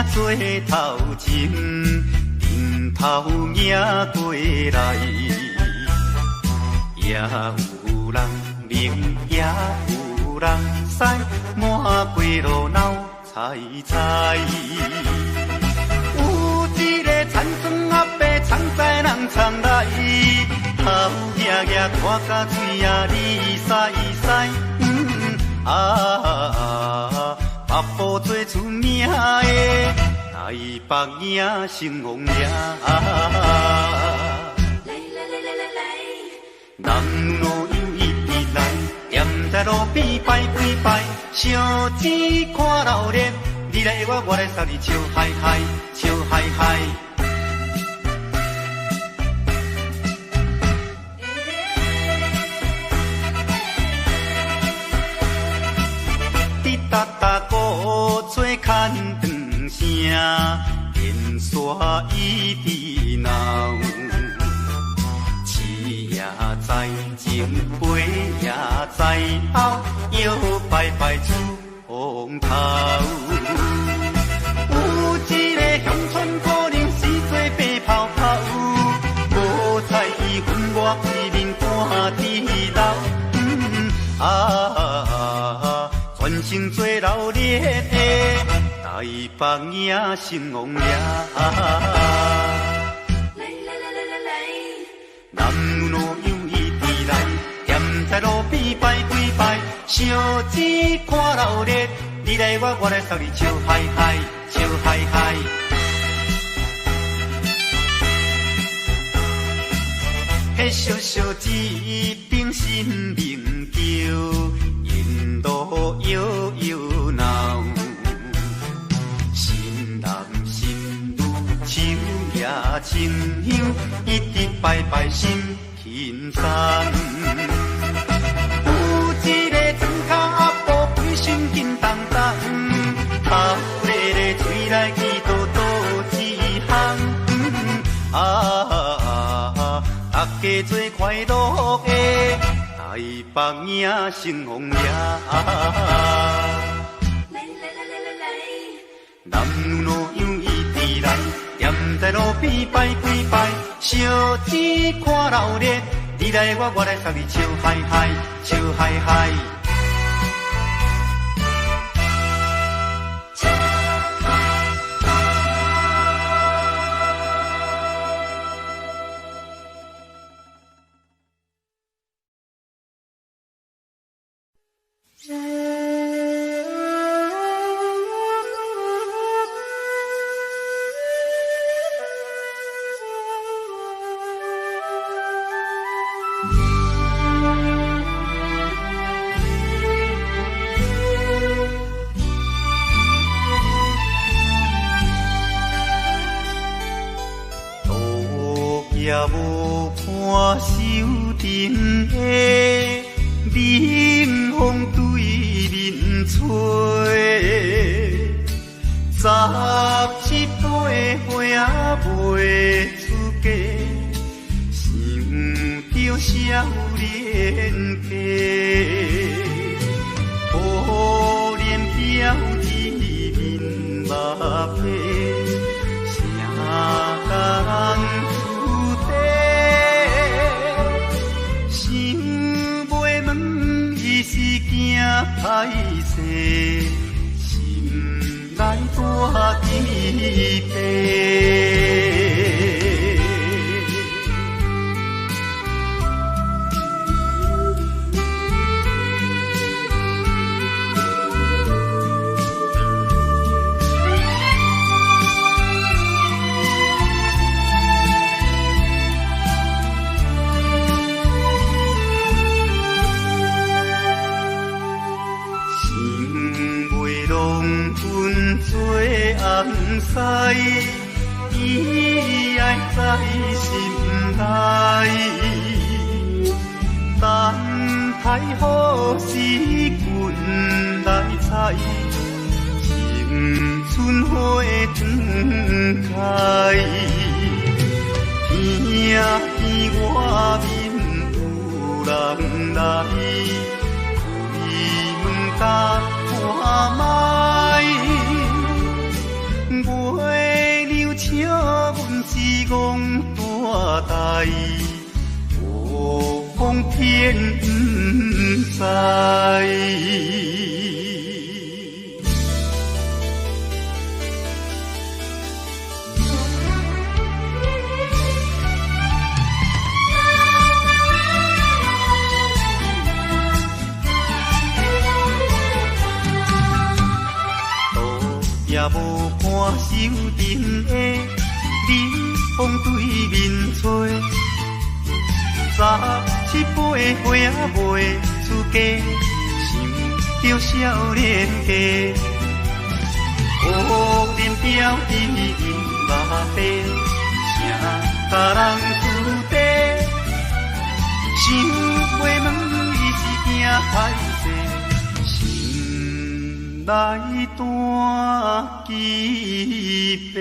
做头前，迎头迎过来，也有人明，也有人使，满街路闹猜猜。有一个田庄阿伯，藏在人藏来，头额额看甲嘴啊哩塞塞。北部最出名的台北影成王爷，人路有伊直来，踮在路边摆几摆，烧钱看热闹，你来我来送你笑嗨嗨，笑嗨嗨。哒哒鼓做牵长声，电线一直闹。市也在前，背也在后，摇摆摆出风头。有一个乡村姑娘是做白泡泡，无彩伊分我一面看地老。全身做热烈的台北影成王爷，男路有伊直来，踮在路边摆几摆，烧钱看热闹，你来我来送你笑嗨嗨，笑嗨嗨。迄小小一柄新名叫。沿路摇摇闹，新男新女手也亲香，一直摆摆心轻松。有一个庄脚阿婆规身紧当当，头咧咧嘴来去叨叨一行。大家做快乐的。台北影成王爷，男女老幼伊直来，踮在路边摆几摆，烧钱看热闹，你来我来送你笑嗨嗨，笑嗨嗨。也无看手顶的冷风对面吹，17岁花袂出嫁，想着少年家，可怜飘一面目皮，谁人？是惊歹势，心内大疑白。红丝，伊爱在心内，等待好时阮来采，青春花长开，听见外面有人来，开门甲看覓。我讲天不知。也无看手顶的冷风对面吹，17、8岁也袂出家，想着少年家。乌面标记目白，谁甲人输地？想袂问伊是惊歹势，心内断几杯。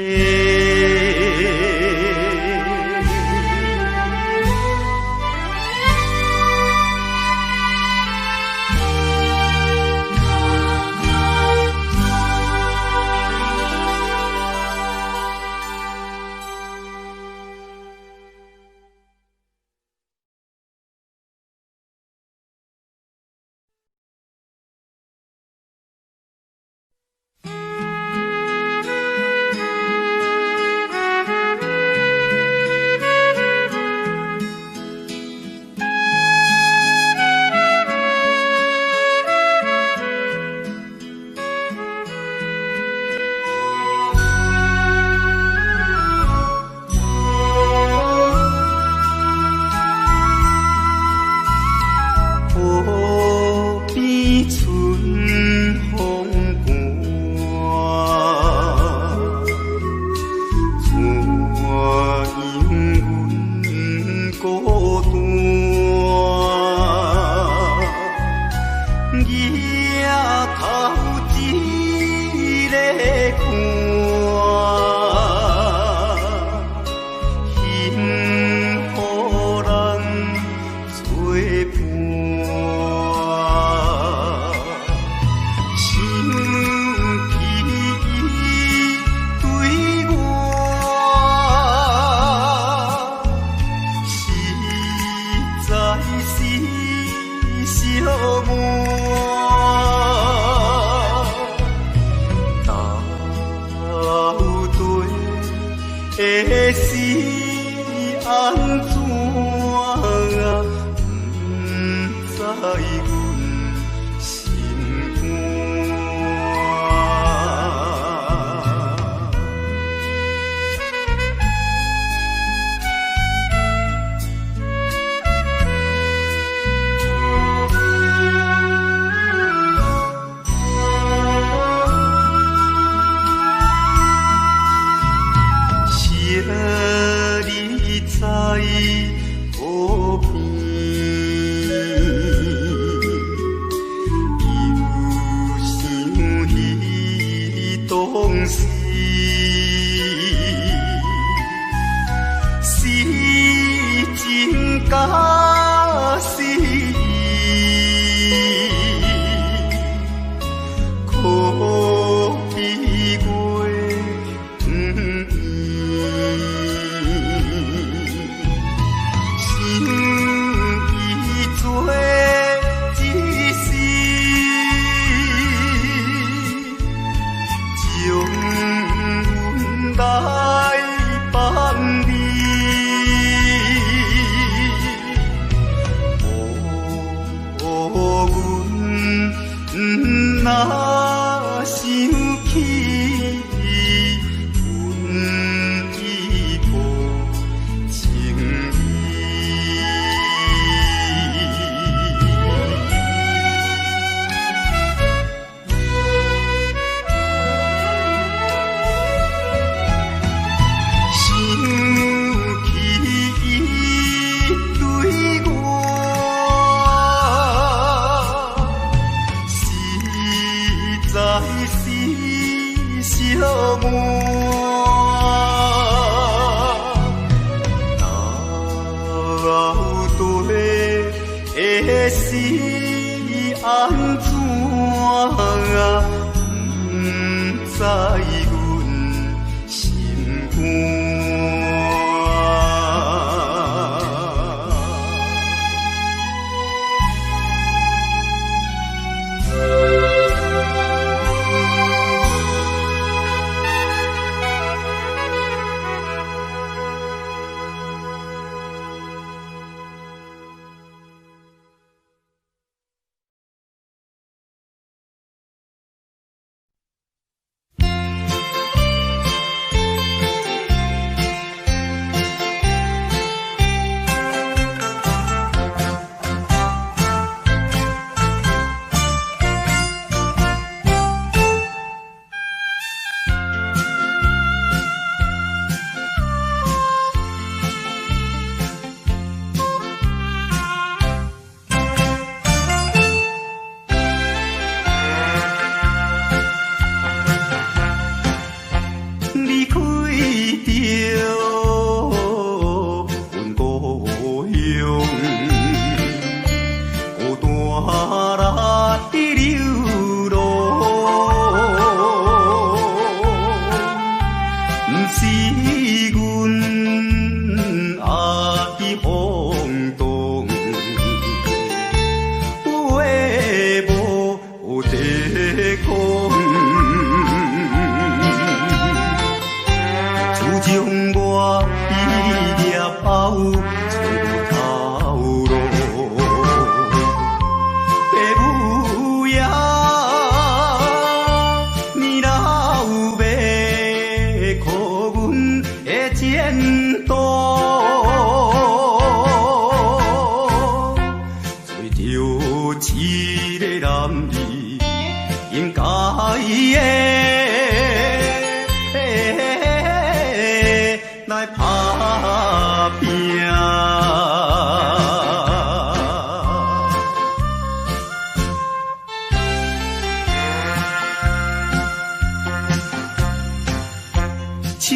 手提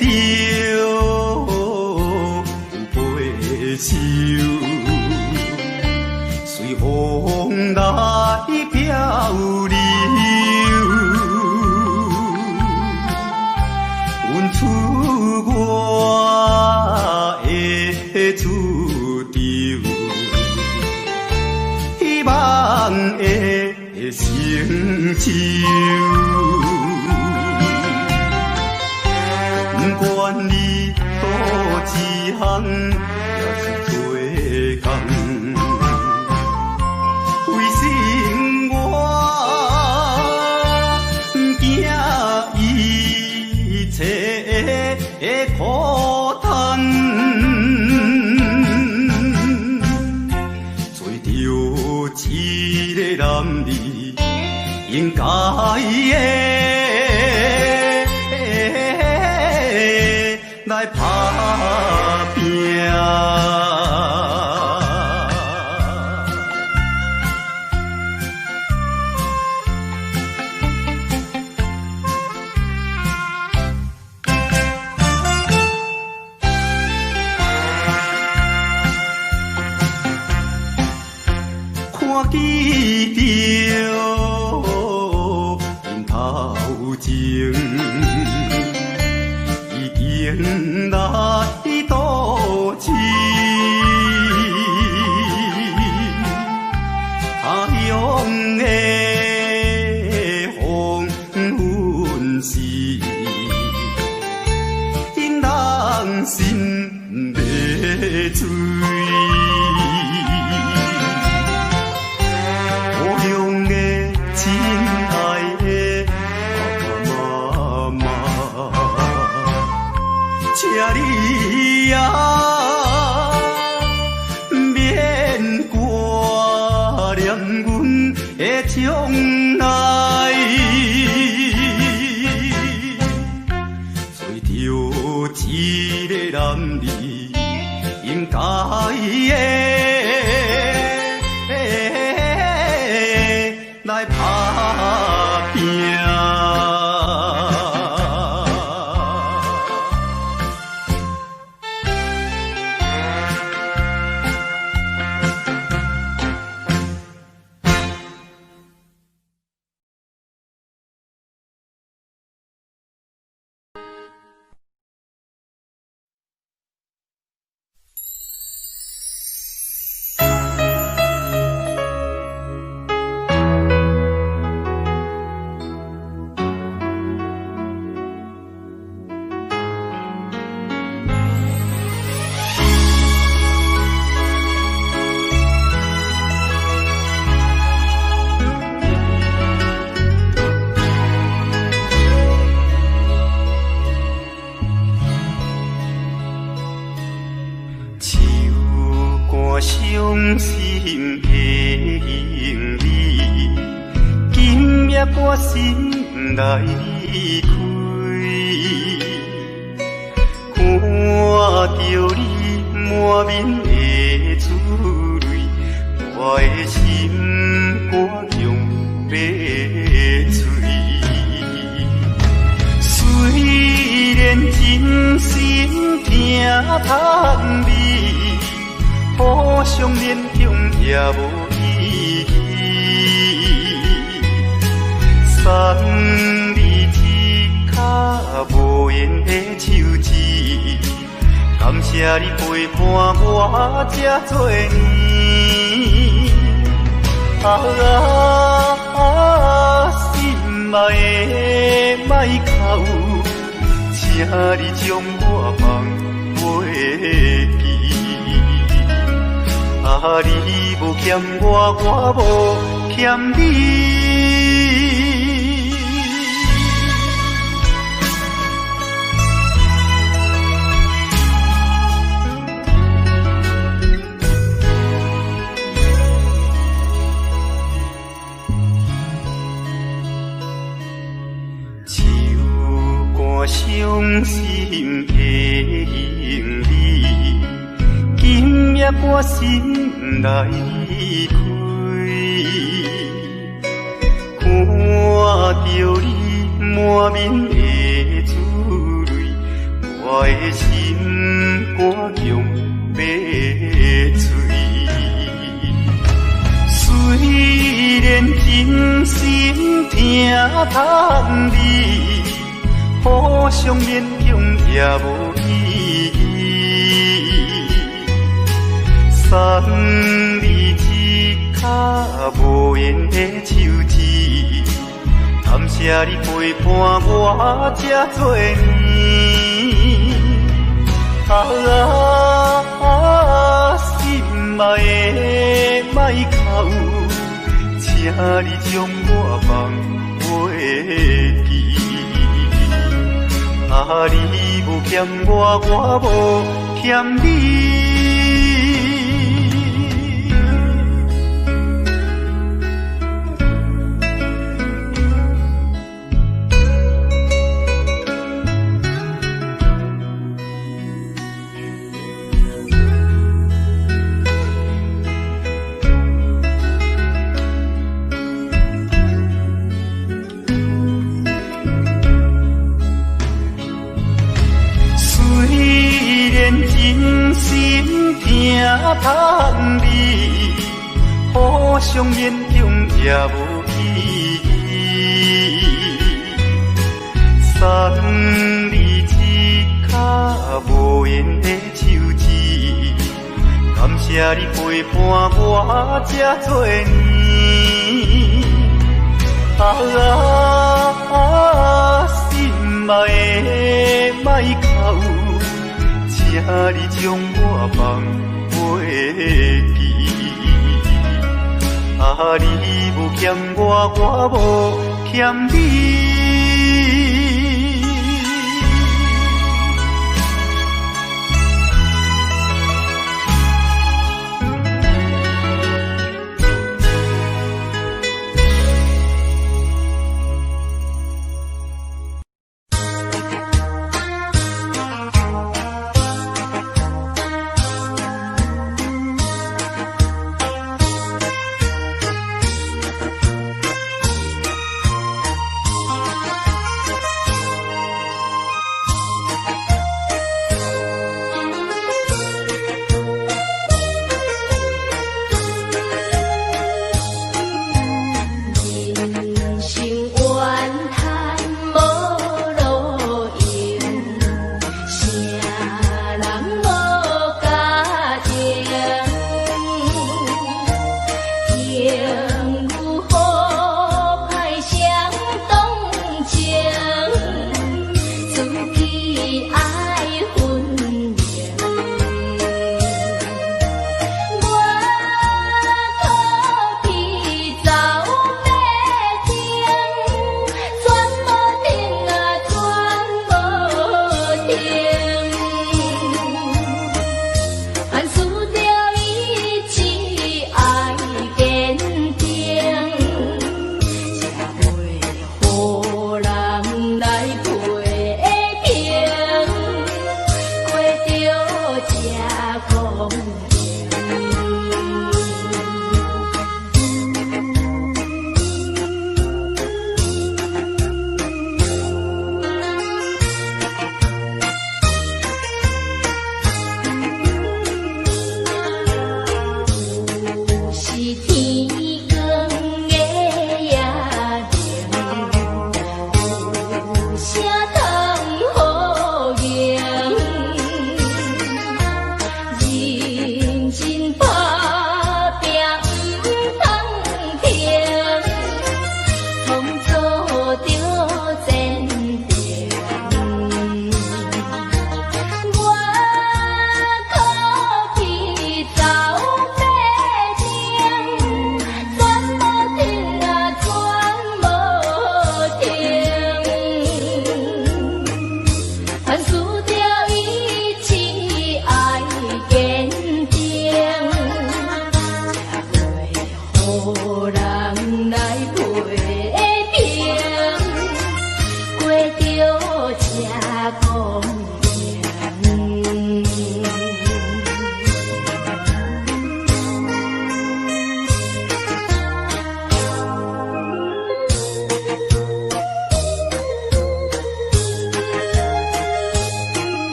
着背手，随风来漂流。阮出我的厝场，希望的成就。不管你倒一项，也是做工。为生活，惊一切的苦叹，做着一个男儿应该的。来打拼，看见着因头前。迎来倒市，他乡的黄昏时，因人心迷醉。故乡的亲爱的爸爸妈妈。请你啊，免挂念阮的将来，做着一个男儿应该的，来打拼。伤心的行李，今夜我心来离开，看着你满面的珠泪，我的心肝强要碎。虽然真心疼叹你。互相勉强也无意义，送你一卡无言的手指，感谢你陪伴我这多年。心爱的莫哭，请你将我放袂记。你无欠我，我无欠你。手竿伤心的行李，今夜我心来离开，看着你满面的珠我的心肝强要碎。虽然真心疼痛你，互相勉强也无意义。送你一卡无言的手指，感谢你陪伴我这多年。心爱的莫哭，请你将我放袂记。你无欠我，我无欠你。真心疼痛你，互相勉强也无意义。送你一卡无言的手指，感谢你陪伴我这多年。心爱的莫哭，请你将我放袂记。你无欠我，我无欠你。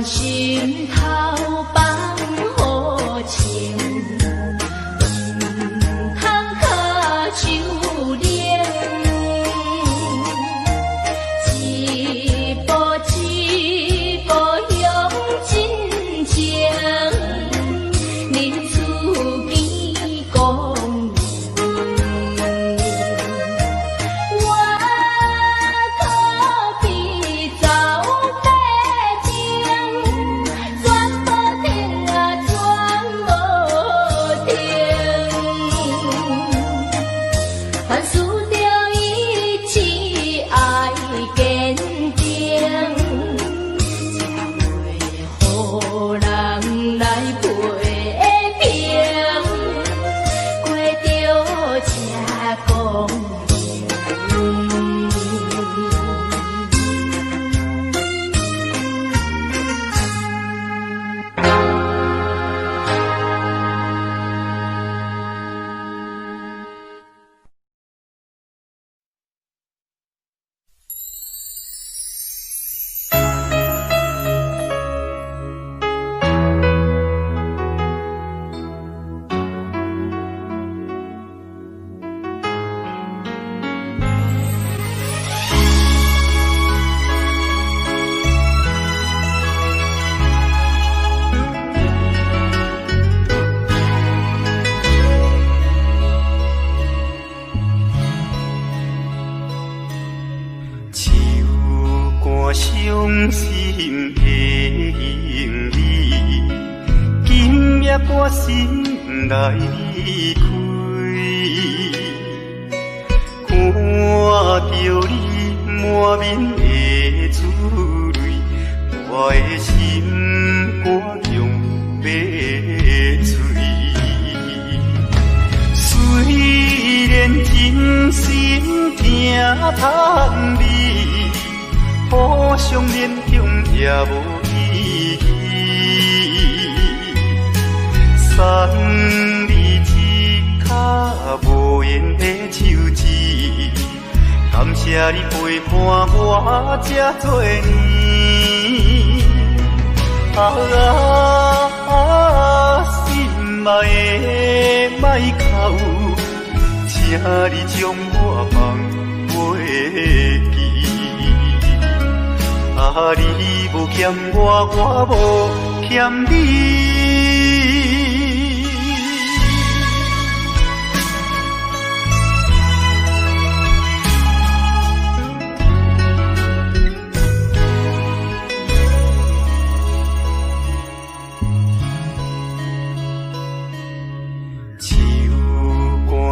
阮心头放好情，通靠手练，一步一步向前行，恁厝边公园，我可比走白情，全无停啊，全无停，凡事着一起爱坚定，才会予人来陪平，过着这公平。唱歌伤心的行李，今夜我心来离开，看着你满面的珠泪，我的心肝强要碎。虽然真心疼痛你，互相勉强也无意义。送你一卡无言的手指，感谢你陪伴我这多年。心爱的莫哭，请你将我放袂记。你无欠我，我无欠你。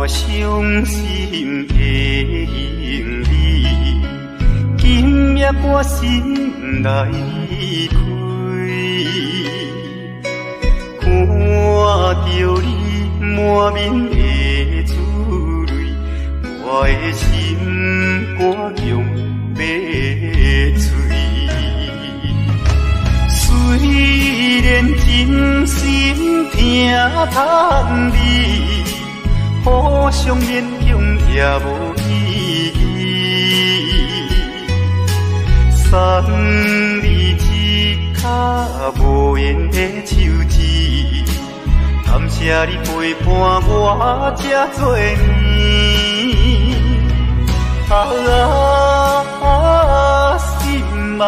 伤心的行李，今夜我心来离开，看着你满面的珠泪，我的心肝强要碎。虽然真心疼痛你，互相勉强也无意义。送你一卡无言的手指，感谢你陪伴我这多年。心爱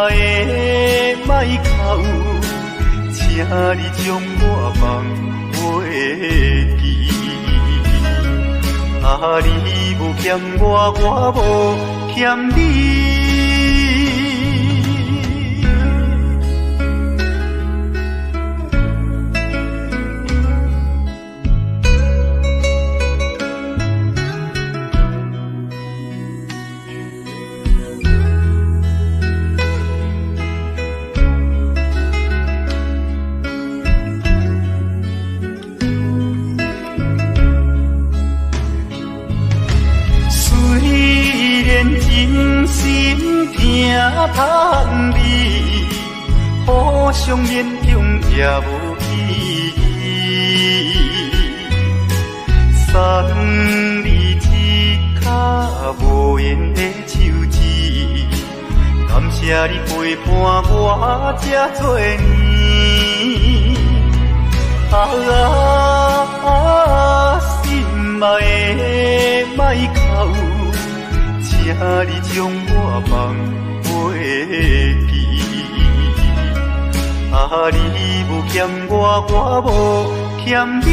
的莫哭，请你将我放袂记。你无欠我，我无欠你。真心疼痛你，互相勉强也无意义。送你一卡无言的手指，感谢你陪伴我这多年，心爱的莫哭，请你将我放袂记。你无欠我，我无欠你。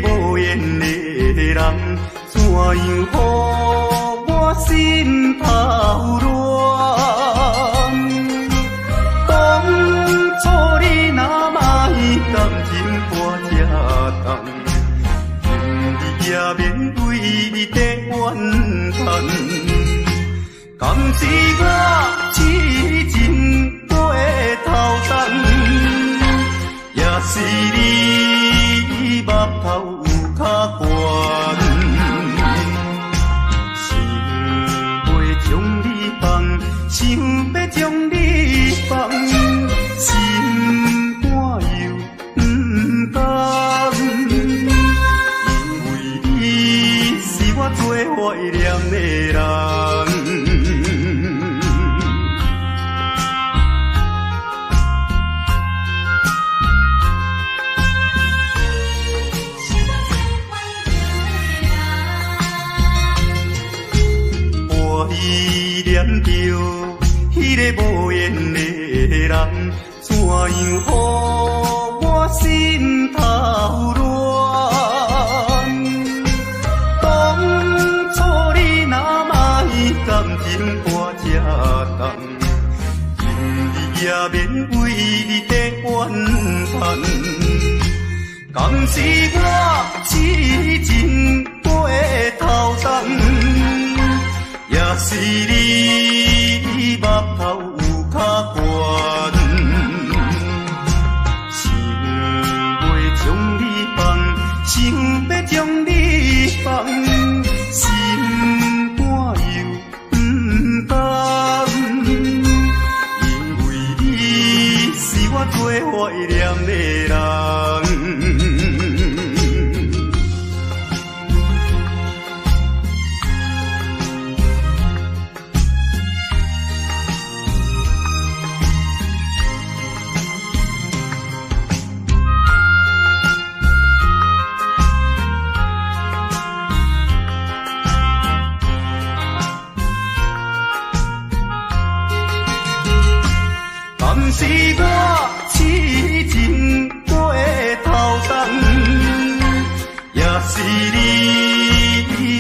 无缘的人，怎样予我心头乱？当初你若卖感情破这重，今日也免为你地怨叹。敢是我痴情过头重，也是你目头有较悬，想要将你放，想要将你放，心肝又不甘，因为你是我最怀念的人。个无缘的人，怎样予我心头乱？当初你若卖感情我才重，今日也免为你在怨叹。敢是我痴情过头重，也是你目头有较悬，想袂将你放，想要将你放，心肝又不甘，因为你是我最怀念的人。敢是我痴情过头重，也是你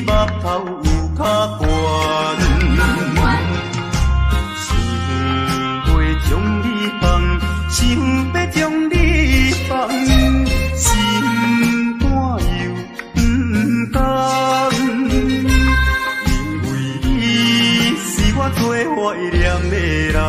目头有较悬，想袂将你放，想要将你放，心肝又不甘，因为你是我最怀念的人。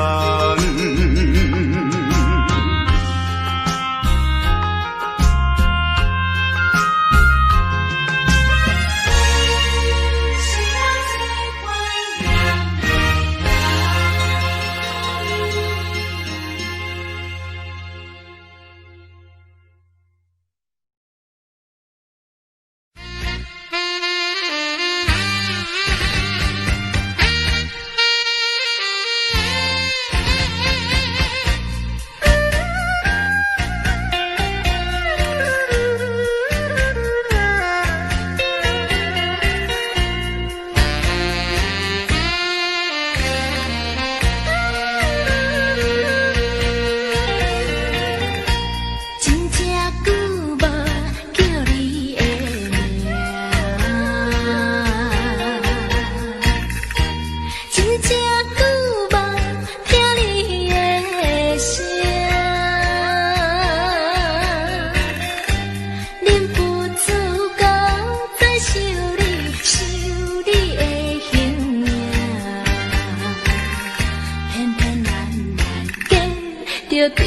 着定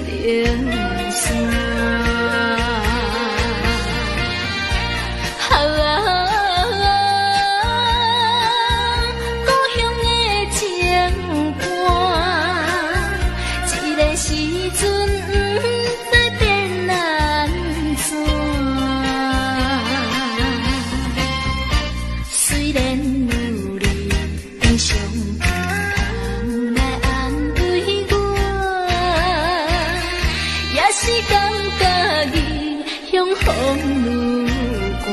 定山，故乡的情歌，一个时阵不知变安怎。虽然有你的伤痛来安慰我。是感觉异乡风愈寒。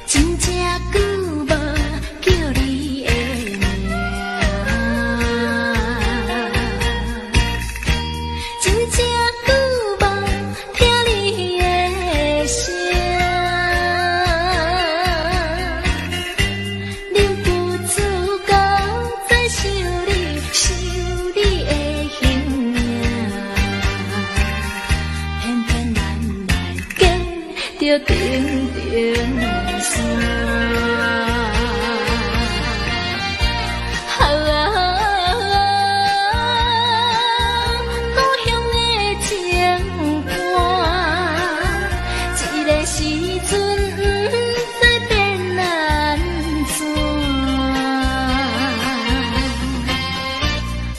真正久无叫你的名。真正久无听你的声，忍不住到再想你的形影，偏偏咱来过着定定山。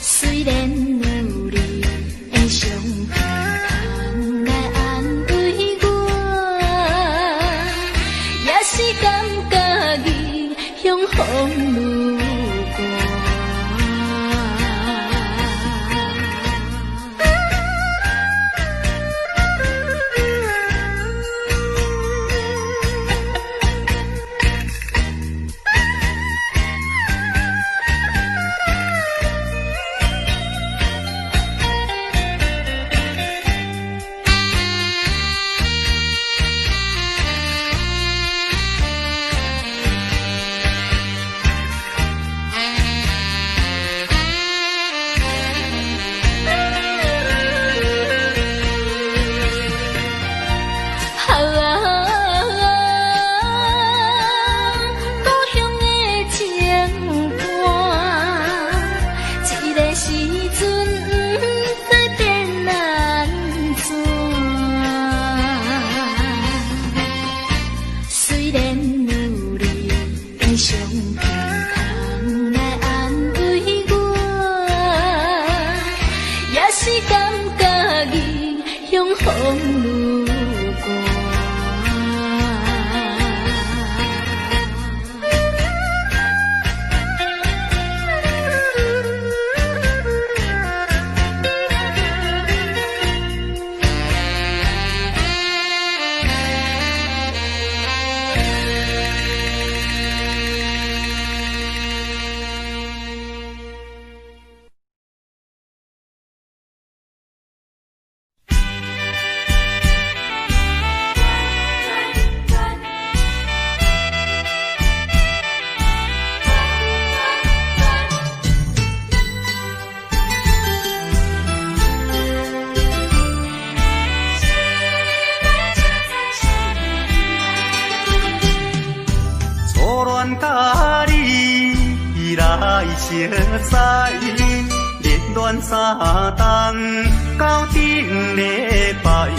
虽然有你的伤痛来安慰我，风愈寒。熟悉，热恋三冬到顶礼拜，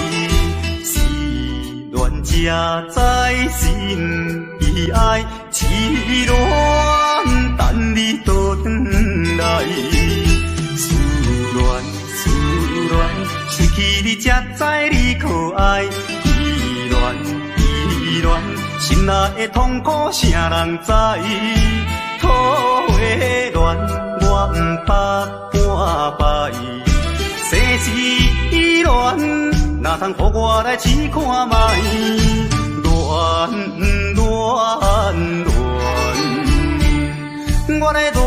是恋者在心悲哀，痴恋等你倒转来，思恋，失去你才知你可爱，依恋，心内的痛苦谁人知？土花恋，我不捌半摆。世事恋，哪通予我来试看卖？恋，我来恋，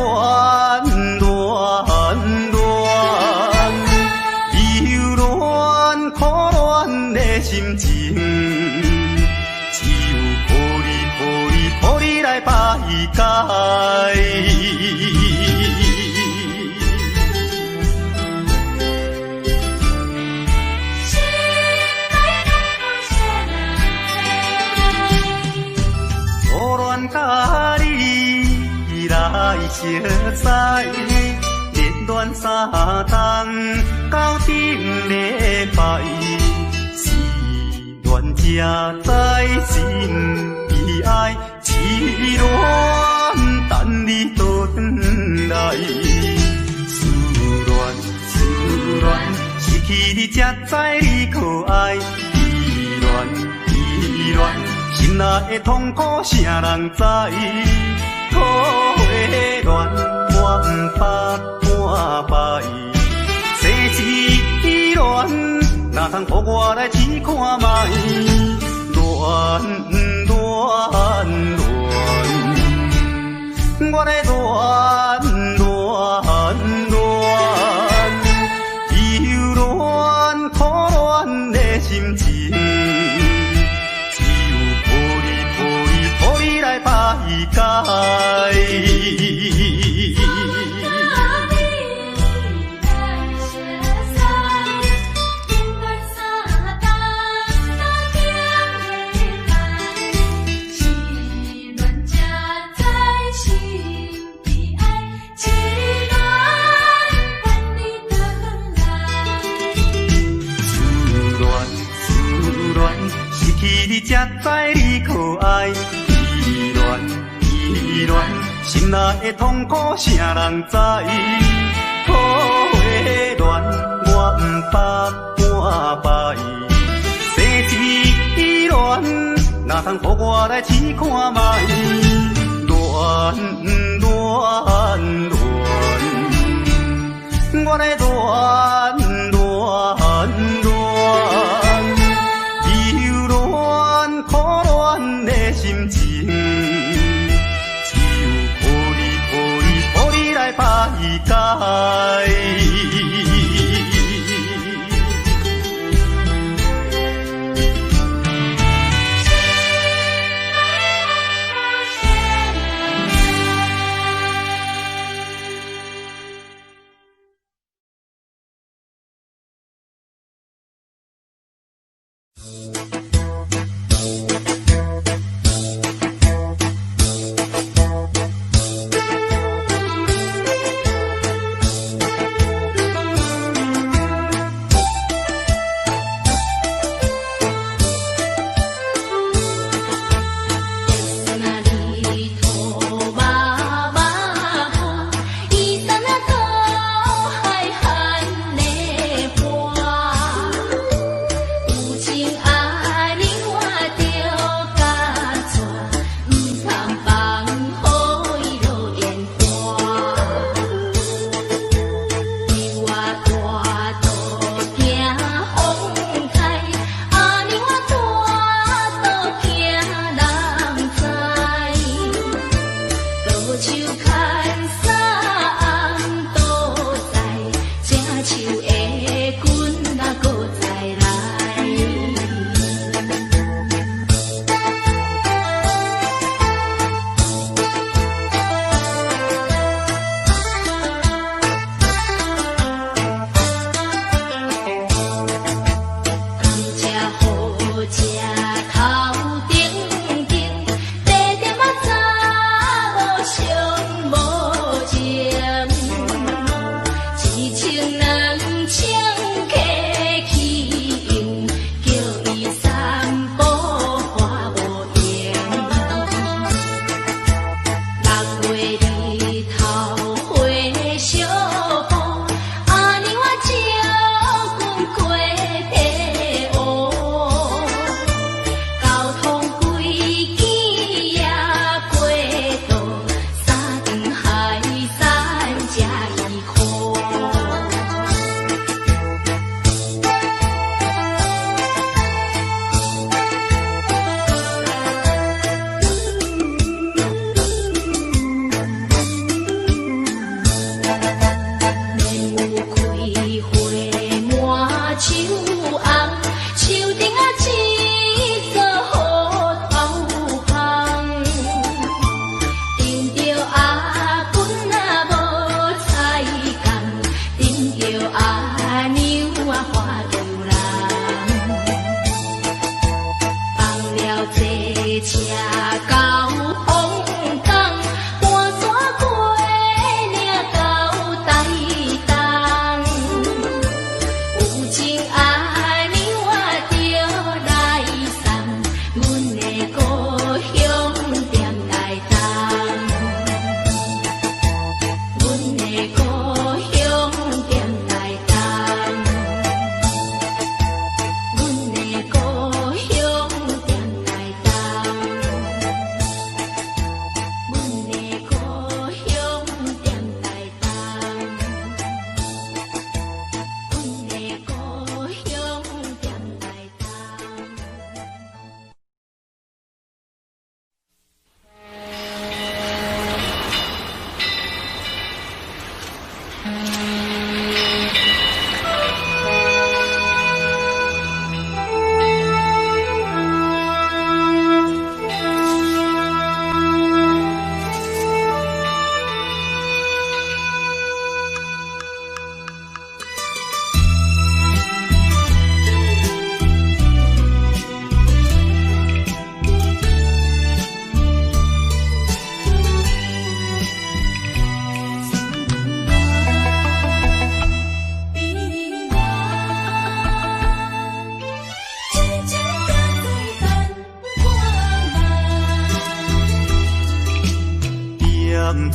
忧恋苦恋的心情，只有抱你来排解。甲你来熟悉，热恋三冬到顶礼拜，是恋者在心悲哀，痴恋等你倒转来，思恋，失去你才知你可爱，依恋。心内的痛苦谁人知？土花恋，我不捌半摆。世事恋，哪通予我来试看卖？恋，我来恋，忧恋苦恋的心情。来排解。思恋，失去你才知你可爱。依恋，心内的痛苦谁人知？土花恋，我不捌半摆。世事恋，哪通予我来试看卖？乱，我来乱，忧乱苦乱的心情，只有抱你来排解。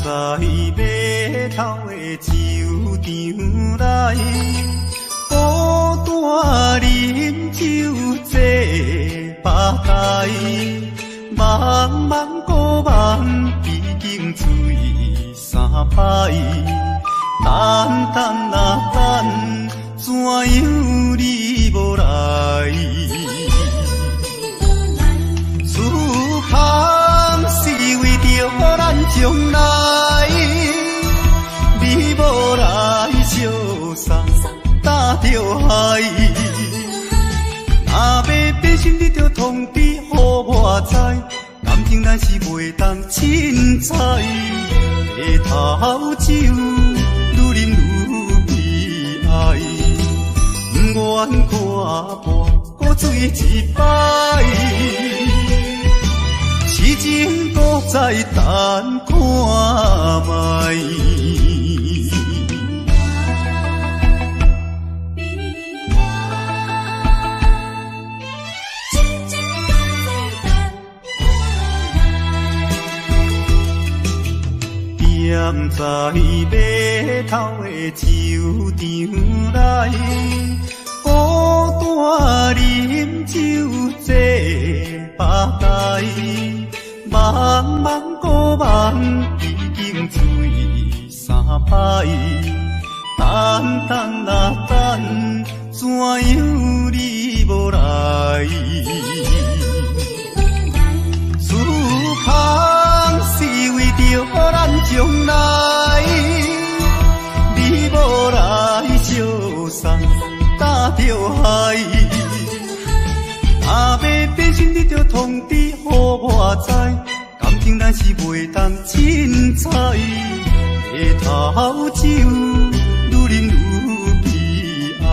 在码头的酒场内，孤单饮酒坐吧台，茫茫古往悲经醉3摆，等等啊等，怎样你无来？思念是为着咱将来，你无来相送，打着海。若要变心，你着通知予我知，感情咱是袂当凊彩。下头酒愈啉愈悲哀，不愿看破搁醉一摆，痴情搁再等看卖。踮在码头的酒场内，孤单饮酒坐吧台，茫茫古梦已经醉3摆，等等啊等，怎样你无来？思念是为着咱将来，你无来相送，打着海。若要变心，你着通知予我知，感情咱是袂当凊彩。下头酒愈啉愈悲哀，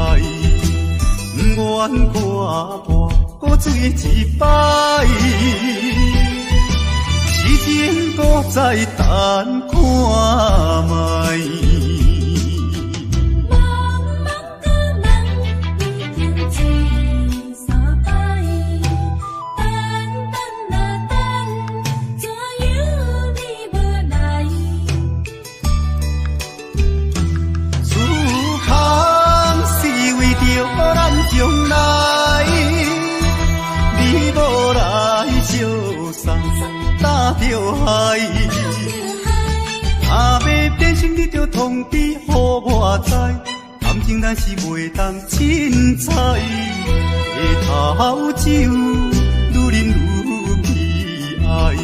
不愿看破搁醉一摆，痴情搁再等看卖。将来，你无来相送，打着海。若要变心，你着通知予我知，感情咱是袂当凊彩。下头酒愈啉愈悲哀，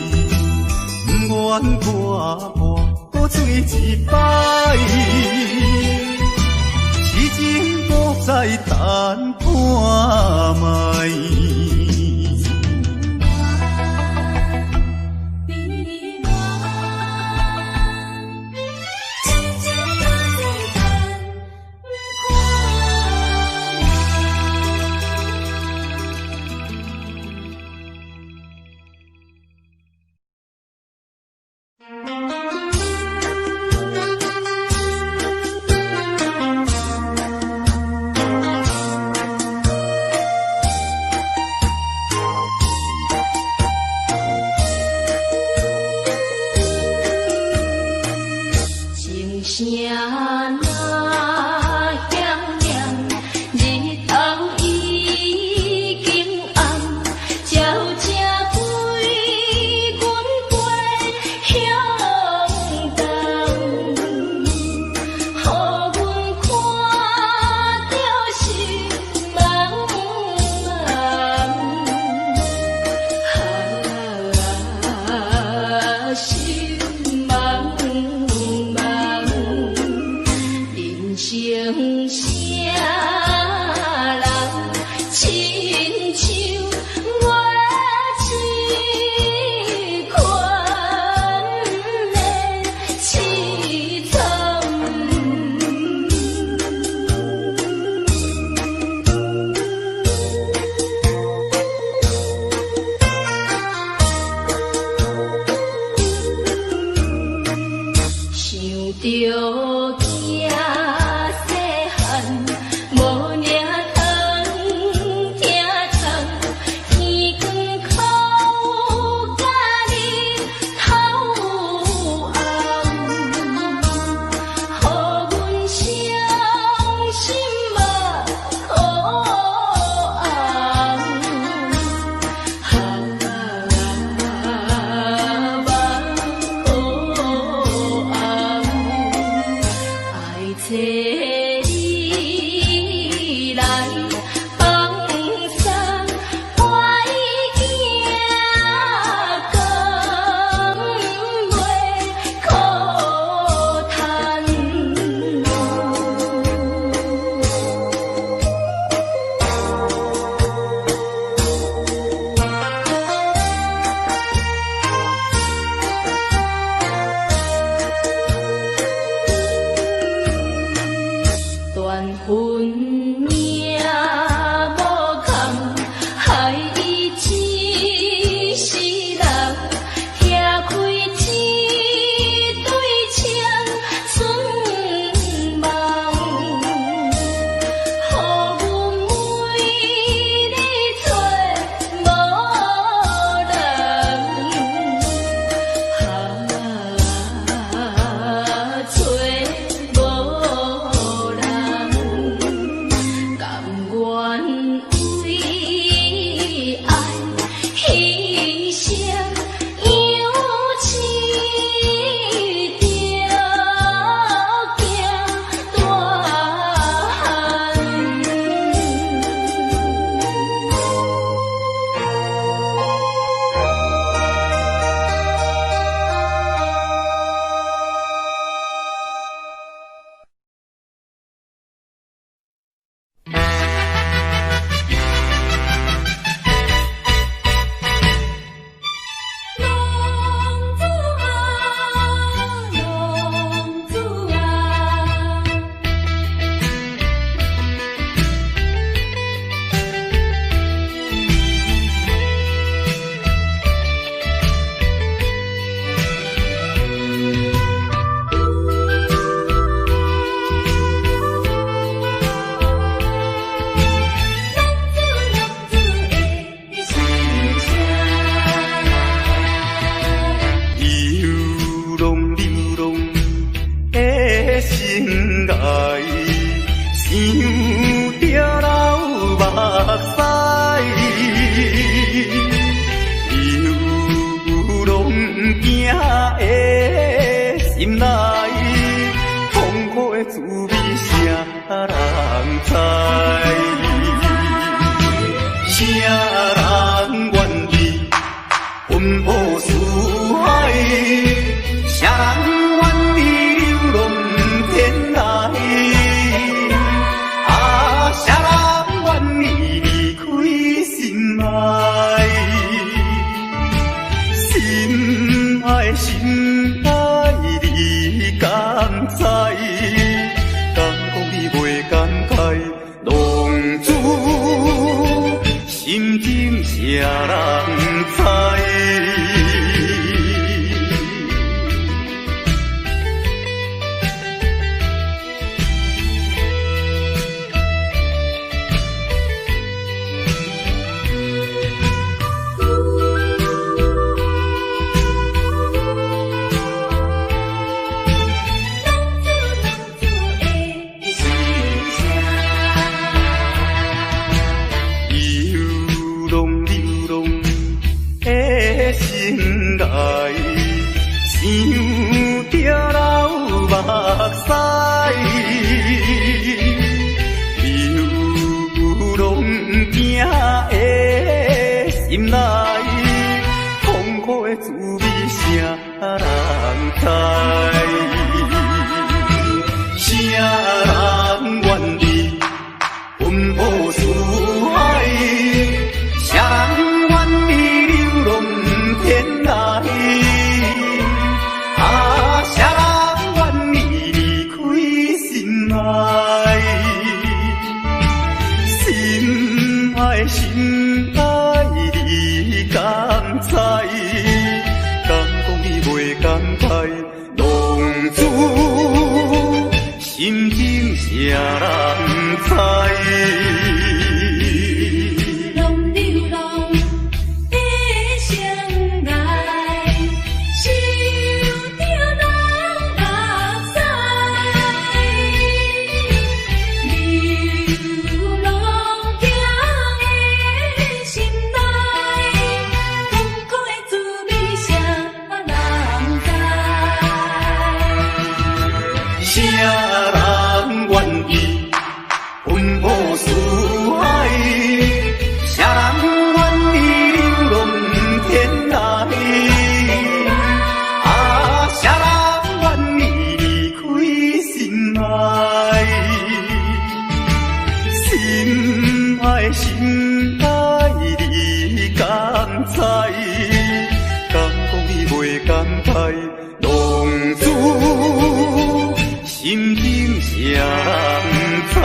不愿看破搁醉一摆，痴情搁再等看卖。谁人愿意流浪天涯？啊，谁人愿意离开心爱？心爱心爱，你敢知？敢讲你袂感慨？浪子心情谁人知？想着流目屎，流浪行的心内，痛苦的滋味谁人知？谁人愿意奔波四海？谁人愿意流浪天涯？啊，谁人愿意离开心爱？心爱心爱，你敢知？敢讲你袂感慨？浪子心情谁人知？心爱你敢知？敢讲你袂感慨？浪子心情谁人知？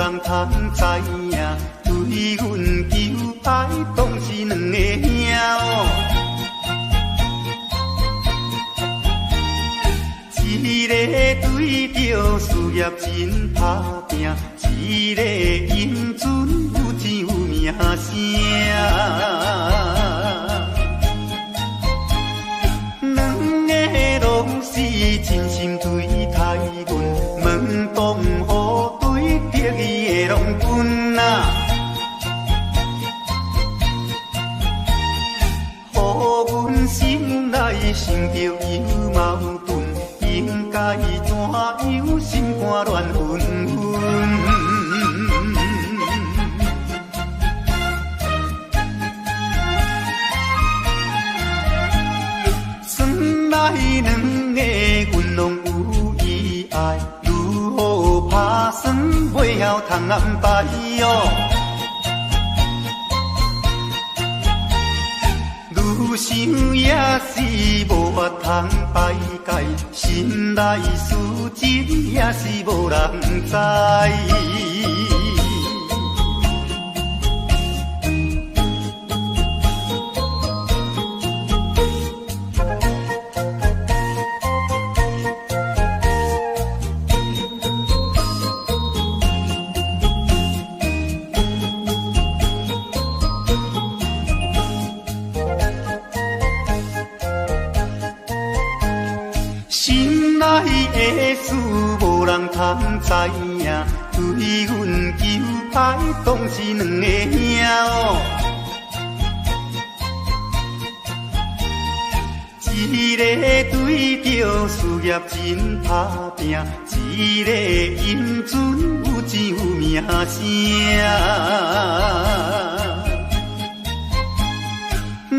人通知影，对阮求爱当是两个兄哦。一个对着事业真打拼，一个英俊有钱有名声。两个拢是真心对待阮，门当户对得意的郎君啊。予阮心内想着有矛盾，应该怎样心肝乱纷纷？算来两个阮拢有意爱，如何打算袂晓通安排哟？愈想也是无法通排解，心内事情也是无人知。的事无人通知影，对阮求爱当是两个兄哦。一个对着事业真打拼，一个英俊有钱有名声。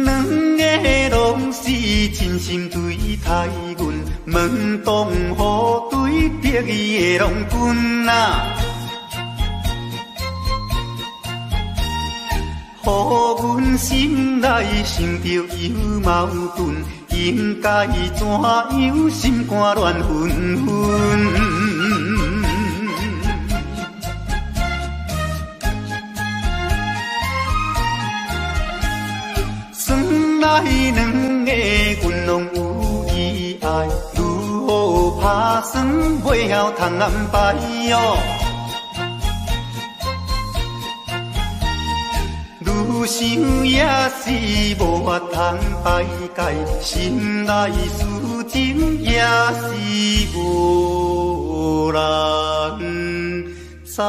两个拢是真心对待阮，门当户对得意的郎君啊。予阮心内想着有矛盾，应该怎样心肝乱纷纷？算来两个阮拢有意爱，如何打算袂晓通安排哟？愈想也是无法通排解，心内事情也是无人知。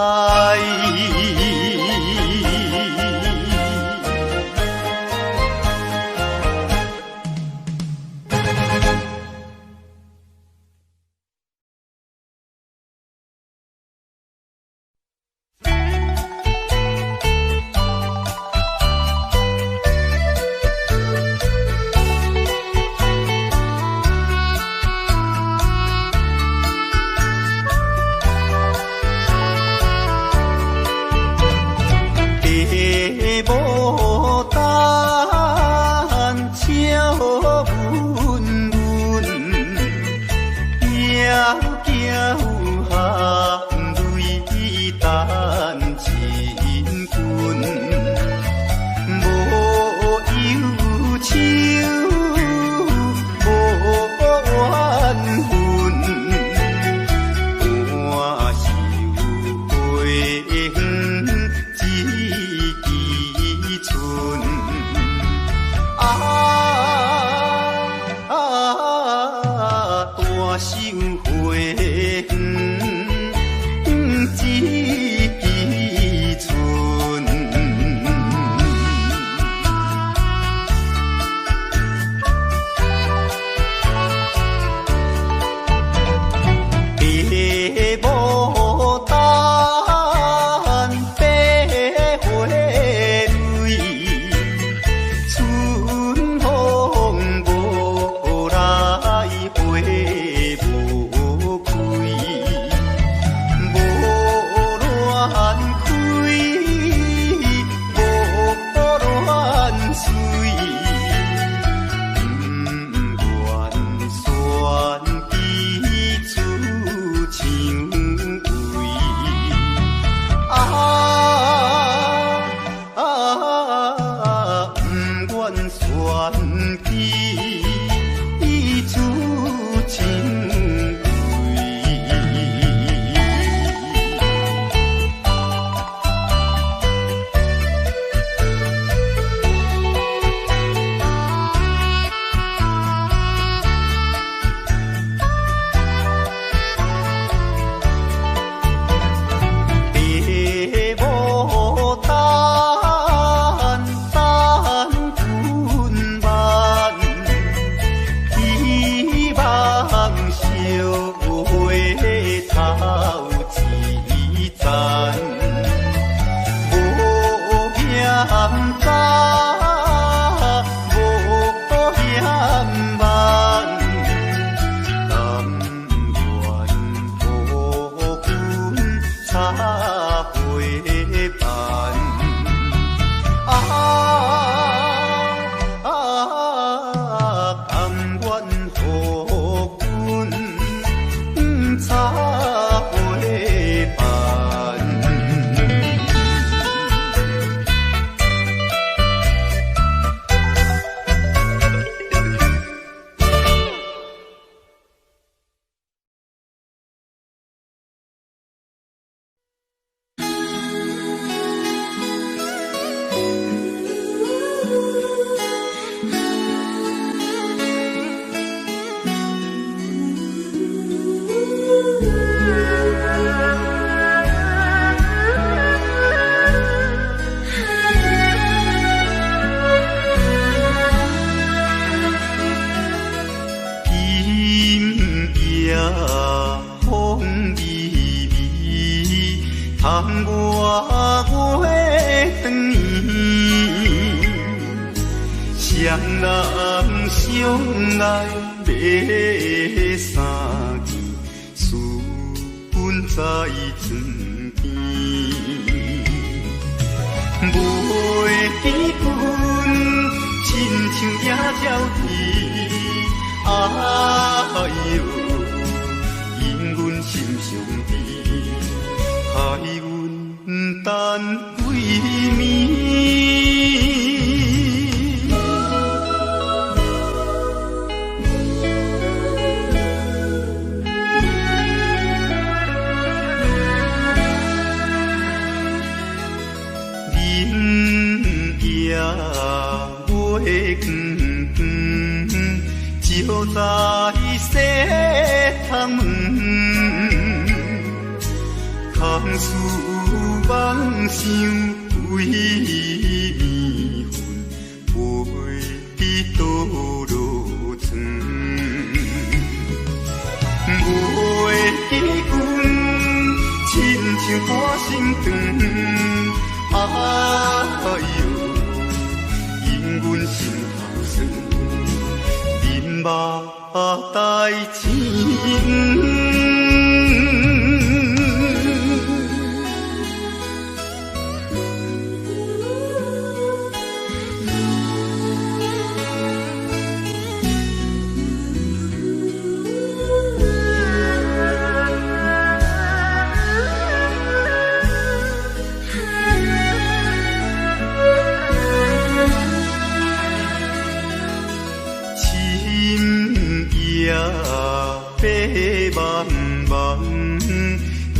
人相爱要三更，思阮在床边，袂记阮亲像野鸟啼，哎哟，因阮心上悲，害阮等几暝。照在西窗门，空思梦想为暝昏，飞伫倒落床。袂记阮亲像半心肠，哎哟，因阮心头酸。目代情。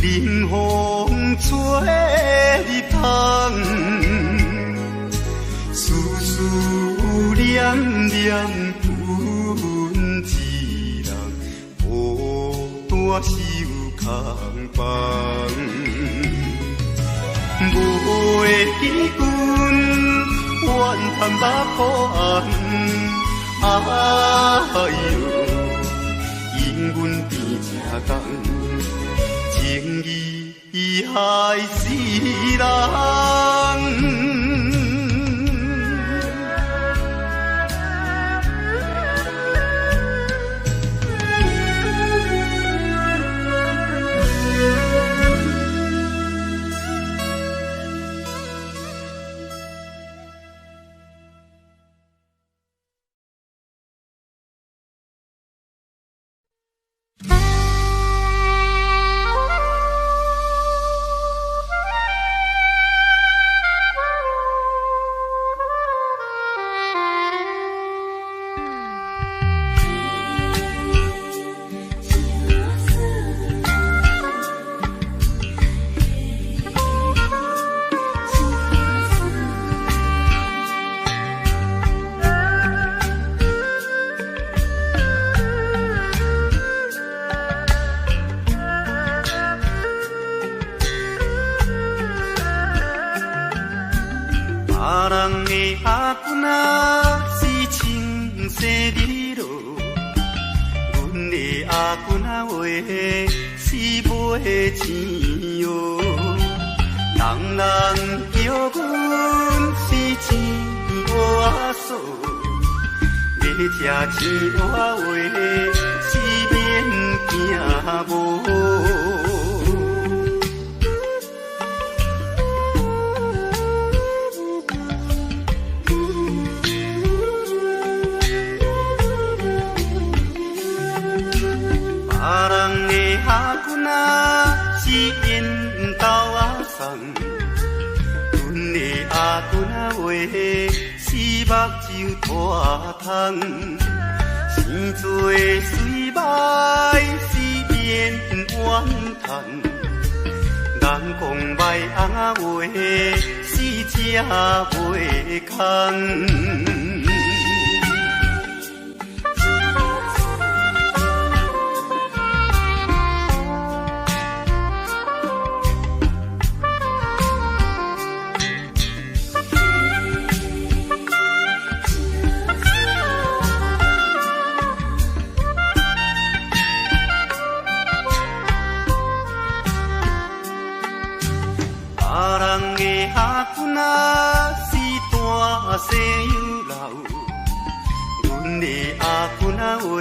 冷风吹入窗，丝丝念念阮一人，孤单守空房。袂记阮怨叹目苦红，哎哟，因阮甜正重。情义害死人。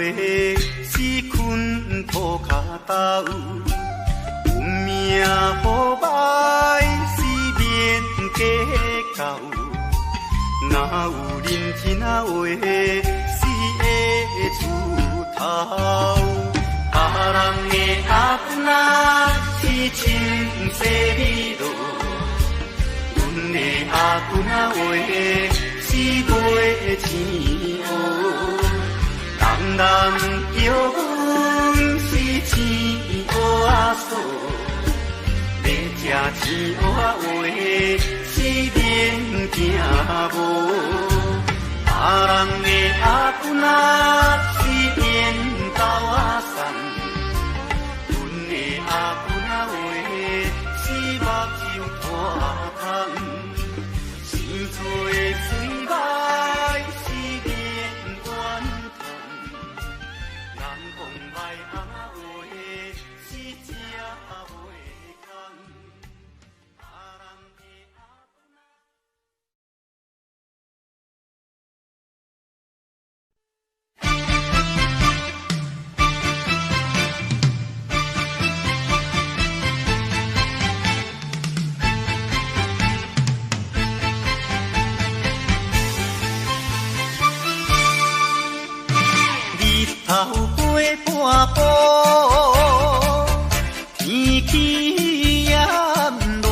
死困土脚斗，有命好歹是免计较，哪有认真啊话死会出头？别人的阿公啊是亲细米路，阮的阿公啊话是卖钱乌。人叫阮是钱乌仔嫂，要吃钱乌仔话是免惊无。别人的阿公啊是烟斗仔送，阮的阿公啊话是目睭拖空，生做水歹是免怨叹，人讲歹阿话是吃袂空。头飞半步，天气炎热，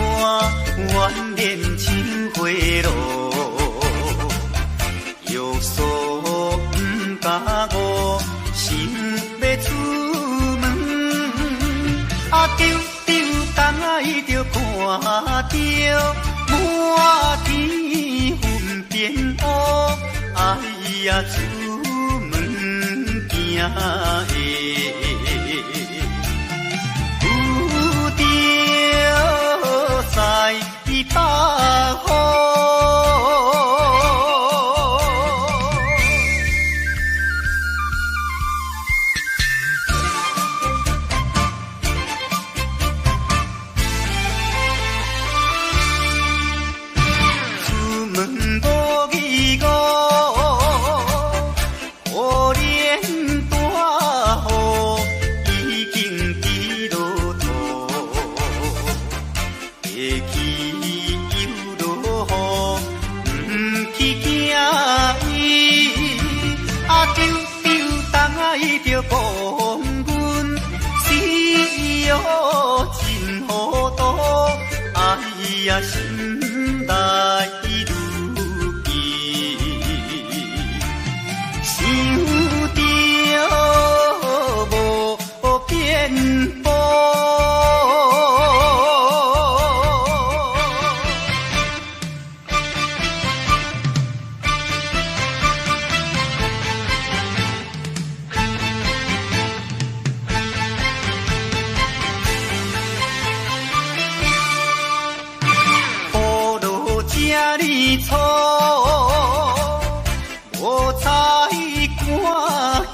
怨念像花落。约束不敢误，想要出门，丢东爱着看着满天云变乌，哎呀出门惊的。有着西北风。心内如记，想着无变波。错，我才赶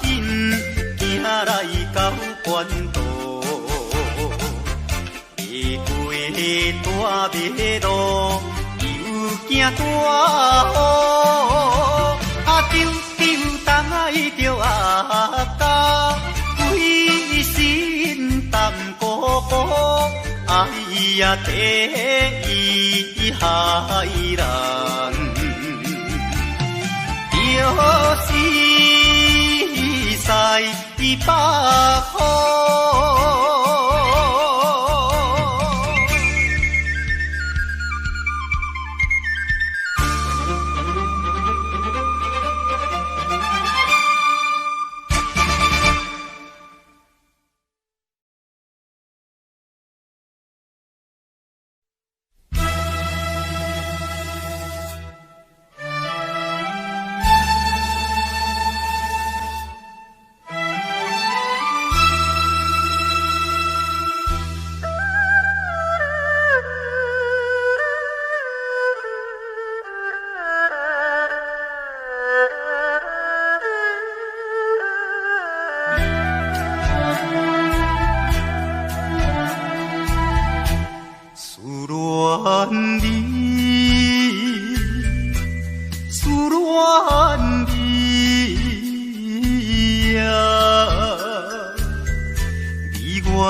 紧行来到关渡，爬过大马路，又惊大雨，丢东爱着阿家，规身淡薄薄，哎呀地伊害人。就是西北风。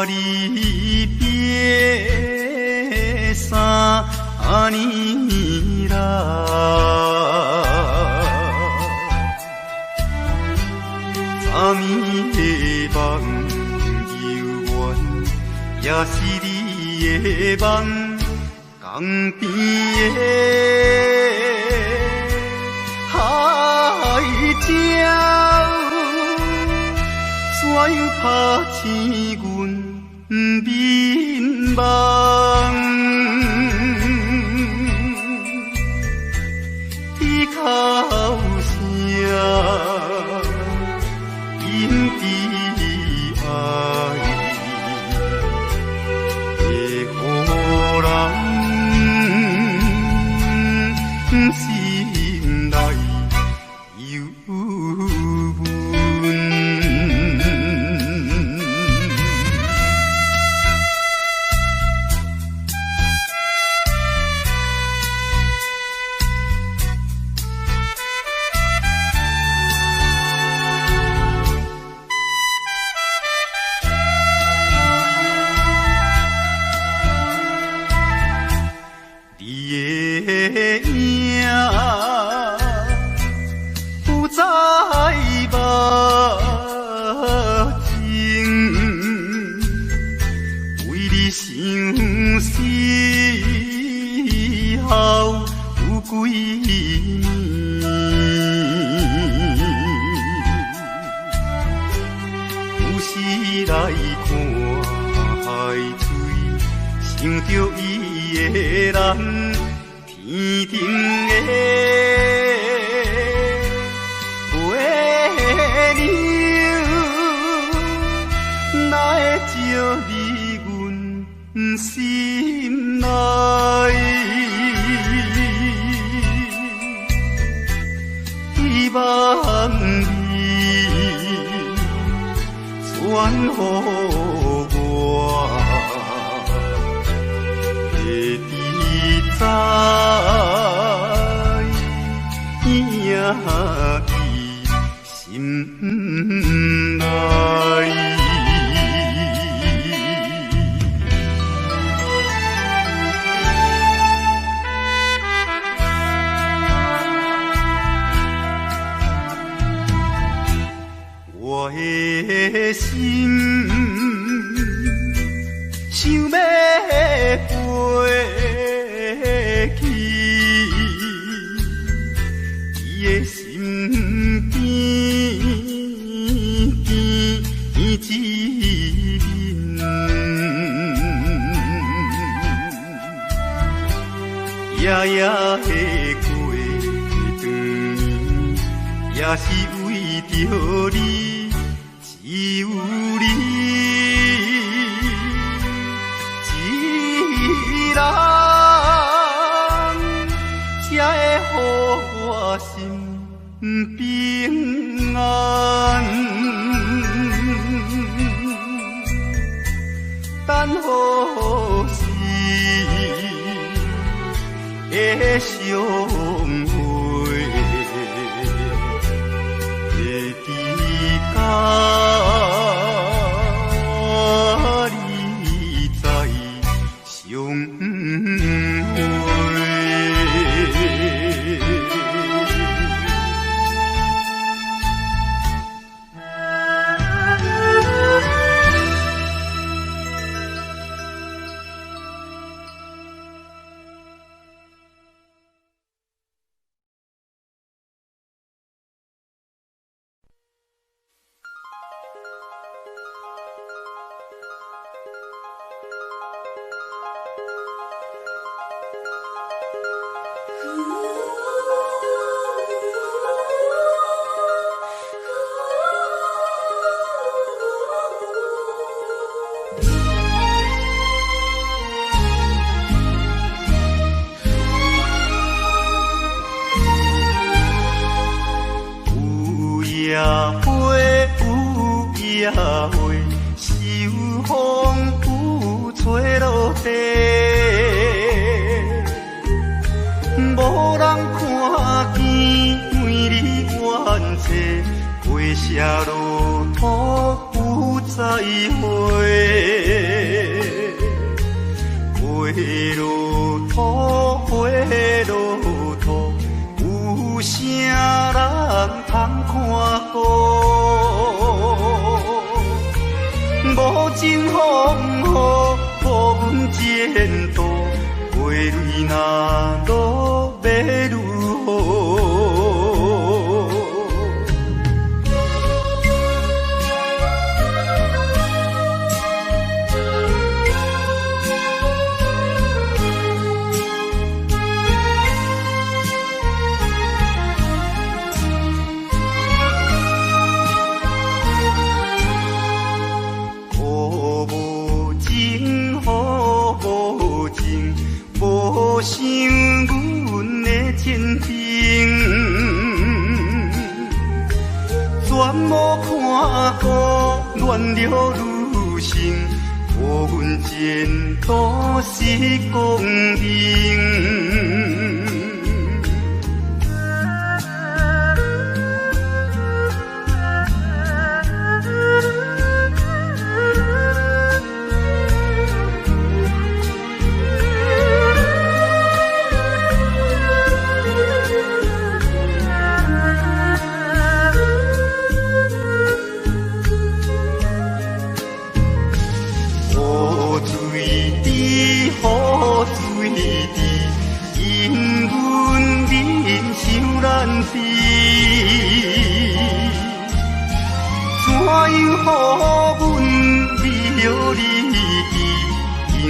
离别3年来，昨暝的梦犹原，也是你的梦，江边的海鸟，怎样拍醒阮眠梦？伊哭声，因悲哀，会予人心内忧闷。想着伊的人，天顶的月亮，哪会照入阮心内？希望你传予我。在伊心内。我的心想要飞去伊的身边，一面，夜夜的过长年，也是为着你，只有你。人才会予我心平安，等好时的相会，会记到。野花秋风有吹落地，无人看见美丽远切，花谢落土有再会。路途，花路途，有啥人通看顾？无情风雨，无阮前途，花蕊若落要如何？无想阮的天平，全无看过乱了女性，无阮前途是公平。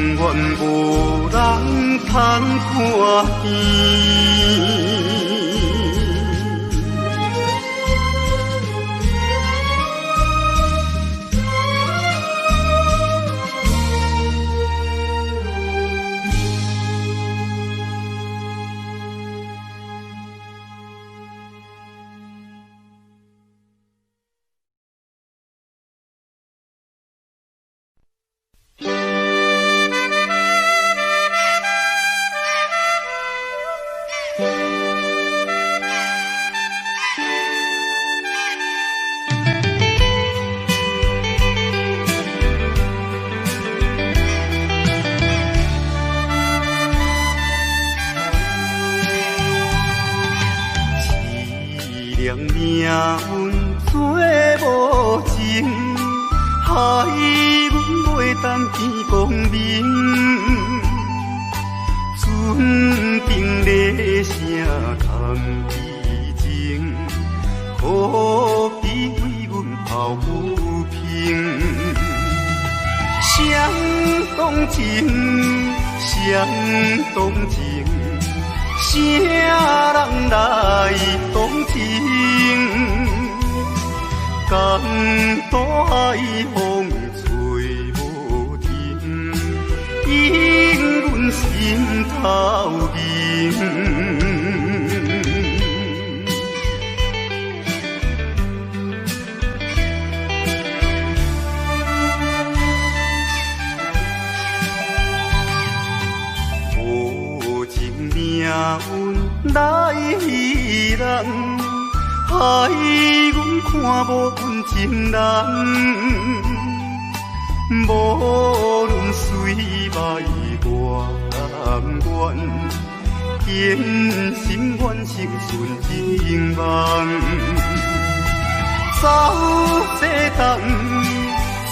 永远无人通看见。命运做无情，害阮袂当见光明。船顶咧声通悲情，可比为阮抱不平。相同情，相同情。啥人来同情？江大海风吹无停，引阮心头凝。命运来戏人，害阮看无阮情人。无论水歹我甘愿，坚心愿成纯情梦。走西东，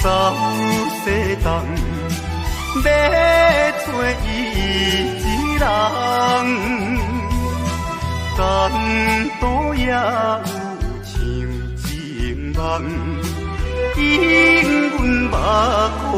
走西东，要找伊一人。感动也有像情梦，引阮目眶。